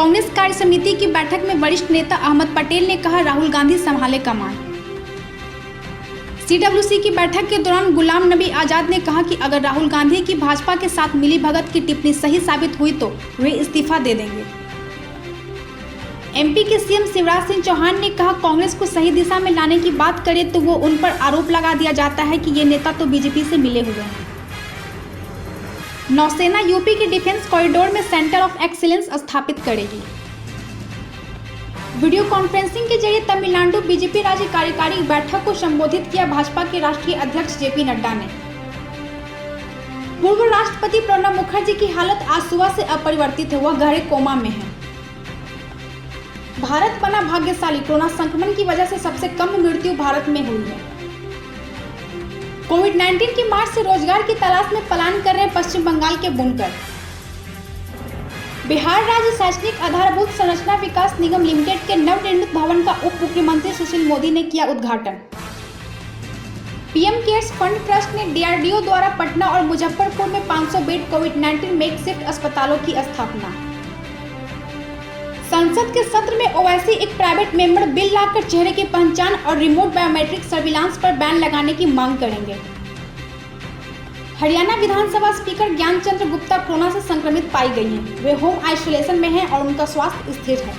कांग्रेस कार्य समिति की बैठक में वरिष्ठ नेता अहमद पटेल ने कहा, राहुल गांधी संभाले कमान। सीडब्ल्यूसी की बैठक के दौरान गुलाम नबी आजाद ने कहा कि अगर राहुल गांधी की भाजपा के साथ मिली भगत की टिप्पणी सही साबित हुई तो वे इस्तीफा दे देंगे। एमपी के सीएम शिवराज सिंह चौहान ने कहा, कांग्रेस को सही दिशा में लाने की बात करे तो वो उन पर आरोप लगा दिया जाता है कि ये नेता तो बीजेपी से मिले हुए हैं। नौसेना यूपी के डिफेंस कॉरिडोर में सेंटर ऑफ एक्सीलेंस स्थापित करेगी। वीडियो कॉन्फ्रेंसिंग के जरिए तमिलनाडु बीजेपी राज्य कार्यकारी बैठक को संबोधित किया भाजपा के राष्ट्रीय अध्यक्ष जेपी नड्डा ने। पूर्व राष्ट्रपति प्रणब मुखर्जी की हालत आज सुबह से अपरिवर्तित है, वह गहरे कोमा में है। भारत बना भाग्यशाली, कोरोना संक्रमण की वजह से सबसे कम मृत्यु भारत में हुई है। कोविड-19 की मार से रोजगार की तलाश में पलायन कर रहे पश्चिम बंगाल के बुनकर। बिहार राज्य शैक्षणिक आधारभूत संरचना विकास निगम लिमिटेड के नवनिर्मित भवन का उप मुख्यमंत्री सुशील मोदी ने किया उद्घाटन। पीएम केयर्स फंड ट्रस्ट ने डीआरडीओ द्वारा पटना और मुजफ्फरपुर में 500 बेड कोविड-19 मेकशिफ्ट अस्पतालों की स्थापना। संसद के सत्र में ओवैसी एक प्राइवेट मेंबर बिल लाकर चेहरे की पहचान और रिमोट बायोमेट्रिक सर्विलांस पर बैन लगाने की मांग करेंगे। हरियाणा विधानसभा स्पीकर ज्ञानचंद्र गुप्ता कोरोना से संक्रमित पाई गई हैं। वे होम आइसोलेशन में हैं और उनका स्वास्थ्य स्थिर है।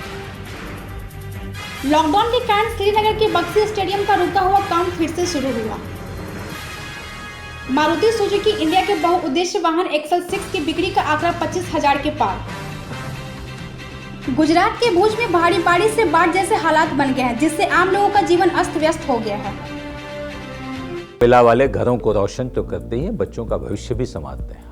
लॉकडाउन के कारण श्रीनगर के बक्सी स्टेडियम का रुका हुआ काम फिर से शुरू हुआ। मारुति सुजुकी इंडिया के बहुउद्देश्य वाहन एक्सल 6 की बिक्री का आंकड़ा 25,000 के पार। गुजरात के भुज में भारी बारिश से बाढ़ जैसे हालात बन गए हैं, जिससे आम लोगों का जीवन अस्त व्यस्त हो गया है। कोयला वाले घरों को रोशन तो करते ही हैं, बच्चों का भविष्य भी संवारते हैं।